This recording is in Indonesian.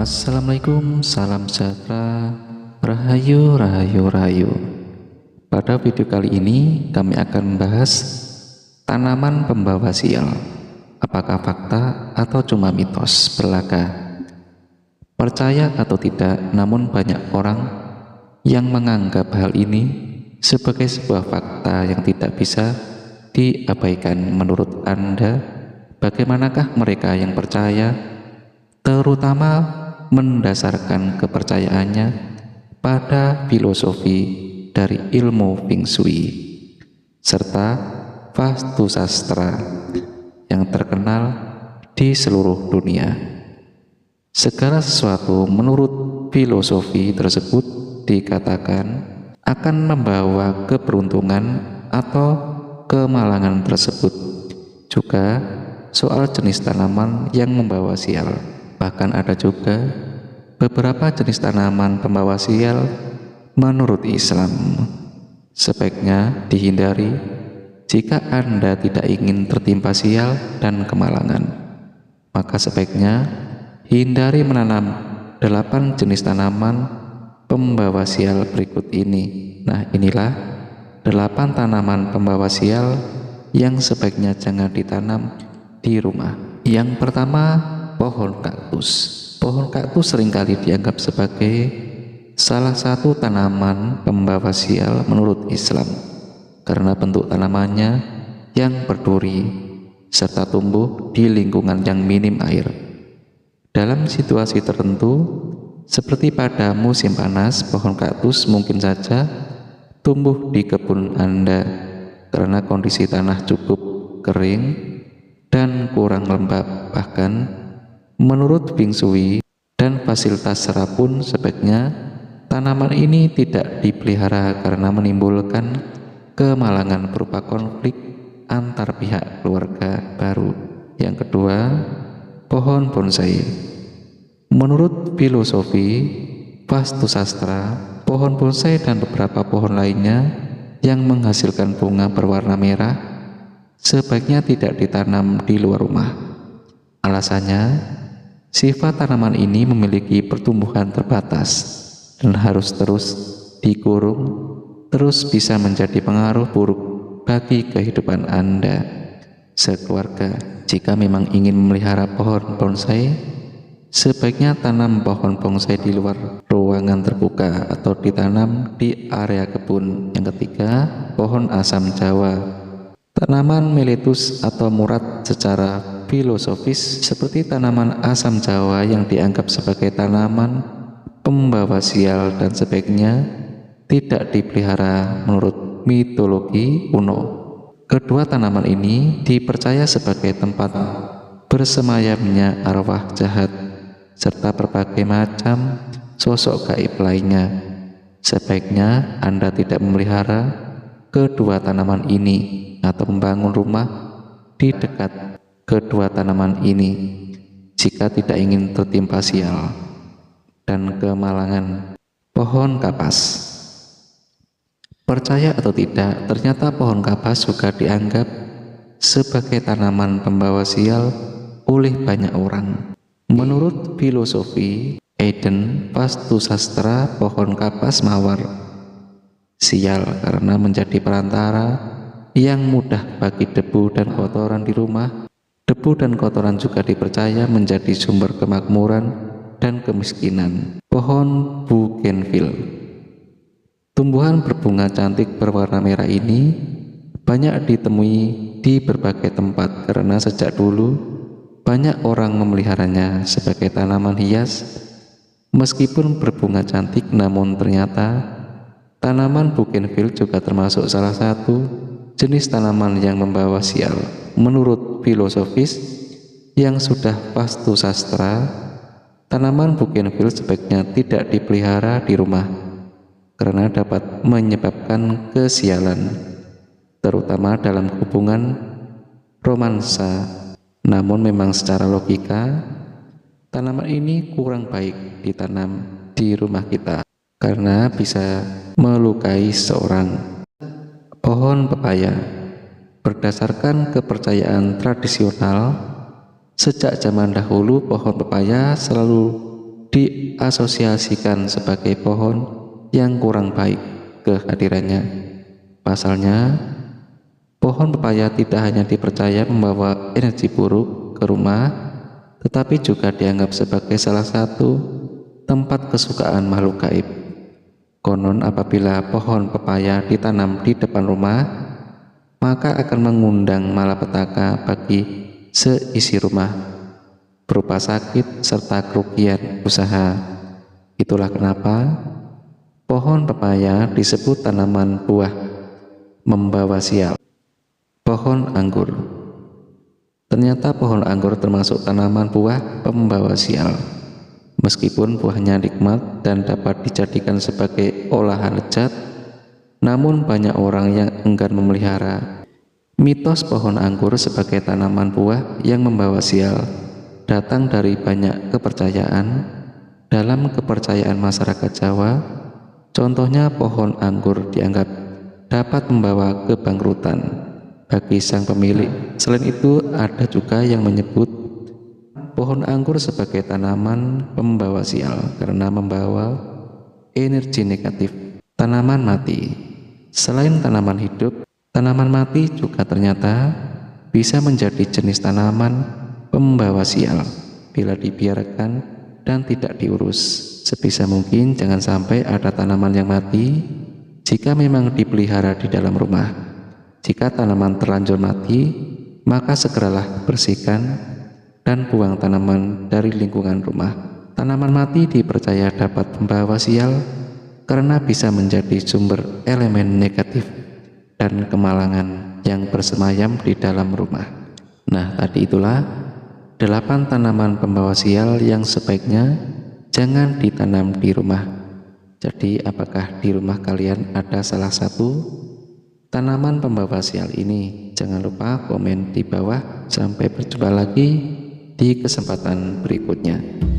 Assalamualaikum, salam sejahtera, rahayu, rahayu, rahayu. Pada video kali ini kami akan membahas tanaman pembawa sial. Apakah fakta atau cuma mitos belaka? Percaya atau tidak, namun banyak orang yang menganggap hal ini sebagai sebuah fakta yang tidak bisa diabaikan. Menurut Anda, bagaimanakah mereka yang percaya, terutama mendasarkan kepercayaannya pada filosofi dari ilmu Feng Shui serta vastu sastra yang terkenal di seluruh dunia? Segala sesuatu menurut filosofi tersebut dikatakan akan membawa keberuntungan atau kemalangan tersebut. Juga soal jenis tanaman yang membawa sial. Bahkan ada juga beberapa jenis tanaman pembawa sial menurut Islam sebaiknya dihindari jika Anda tidak ingin tertimpa sial dan kemalangan. Maka sebaiknya hindari menanam 8 jenis tanaman pembawa sial berikut ini. Nah, inilah 8 tanaman pembawa sial yang sebaiknya jangan ditanam di rumah. Yang pertama, pohon kaktus. Pohon kaktus seringkali dianggap sebagai salah satu tanaman pembawa sial menurut Islam karena bentuk tanamannya yang berduri serta tumbuh di lingkungan yang minim air. Dalam situasi tertentu seperti pada musim panas, pohon kaktus mungkin saja tumbuh di kebun Anda karena kondisi tanah cukup kering dan kurang lembab. Bahkan menurut Feng Shui dan fasilitas serap pun sebaiknya tanaman ini tidak dipelihara karena menimbulkan kemalangan berupa konflik antar pihak keluarga baru. Yang kedua, pohon bonsai. Menurut filosofi vastu sastra, pohon bonsai dan beberapa pohon lainnya yang menghasilkan bunga berwarna merah sebaiknya tidak ditanam di luar rumah. Alasannya, sifat tanaman ini memiliki pertumbuhan terbatas dan harus terus dikurung, terus bisa menjadi pengaruh buruk bagi kehidupan Anda sekeluarga. Jika memang ingin memelihara pohon bonsai, sebaiknya tanam pohon bonsai di luar ruangan terbuka atau ditanam di area kebun. Yang ketiga, pohon asam Jawa. Tanaman meletus atau murad secara filosofis seperti tanaman asam Jawa yang dianggap sebagai tanaman pembawa sial dan sebaiknya tidak dipelihara menurut mitologi kuno. Kedua tanaman ini dipercaya sebagai tempat bersemayamnya arwah jahat serta berbagai macam sosok gaib lainnya. Sebaiknya Anda tidak memelihara kedua tanaman ini atau membangun rumah di dekat kedua tanaman ini jika tidak ingin tertimpa sial dan kemalangan. Pohon kapas. Percaya atau tidak, ternyata pohon kapas juga dianggap sebagai tanaman pembawa sial oleh banyak orang. Menurut filosofi Eden vastu sastra, pohon kapas mawar sial karena menjadi perantara yang mudah bagi debu dan kotoran di rumah. Debu dan kotoran juga dipercaya menjadi sumber kemakmuran dan kemiskinan. Pohon bougainville. Tumbuhan berbunga cantik berwarna merah ini banyak ditemui di berbagai tempat karena sejak dulu banyak orang memeliharanya sebagai tanaman hias. Meskipun berbunga cantik, namun ternyata tanaman bougainville juga termasuk salah satu jenis tanaman yang membawa sial. Menurut filosofis yang sudah vastu sastra, tanaman bougainville sebaiknya tidak dipelihara di rumah karena dapat menyebabkan kesialan, terutama dalam hubungan romansa. Namun memang secara logika, tanaman ini kurang baik ditanam di rumah kita karena bisa melukai seorang. Pohon pepaya. Berdasarkan kepercayaan tradisional, sejak zaman dahulu pohon pepaya selalu diasosiasikan sebagai pohon yang kurang baik kehadirannya. Pasalnya, pohon pepaya tidak hanya dipercaya membawa energi buruk ke rumah, tetapi juga dianggap sebagai salah satu tempat kesukaan makhluk gaib. Konon apabila pohon pepaya ditanam di depan rumah, maka akan mengundang malapetaka bagi seisi rumah, berupa sakit serta kerugian usaha. Itulah kenapa pohon pepaya disebut tanaman buah membawa sial. Pohon anggur. Ternyata pohon anggur termasuk tanaman buah pembawa sial. Meskipun buahnya nikmat dan dapat dijadikan sebagai olahan lezat, namun banyak orang yang enggan memelihara. Mitos pohon anggur sebagai tanaman buah yang membawa sial datang dari banyak kepercayaan. Dalam kepercayaan masyarakat Jawa, contohnya pohon anggur dianggap dapat membawa kebangkrutan bagi sang pemilik. Selain itu, ada juga yang menyebut pohon anggur sebagai tanaman pembawa sial karena membawa energi negatif. Tanaman mati. Selain tanaman hidup, tanaman mati juga ternyata bisa menjadi jenis tanaman pembawa sial bila dibiarkan dan tidak diurus. Sebisa mungkin jangan sampai ada tanaman yang mati jika memang dipelihara di dalam rumah. Jika tanaman terlanjur mati, maka segeralah bersihkan dan buang tanaman dari lingkungan rumah. Tanaman mati dipercaya dapat membawa sial karena bisa menjadi sumber elemen negatif dan kemalangan yang bersemayam di dalam rumah. Nah, tadi itulah 8 tanaman pembawa sial yang sebaiknya jangan ditanam di rumah. Jadi, apakah di rumah kalian ada salah satu tanaman pembawa sial ini? Jangan lupa komen di bawah. Sampai berjumpa lagi di kesempatan berikutnya.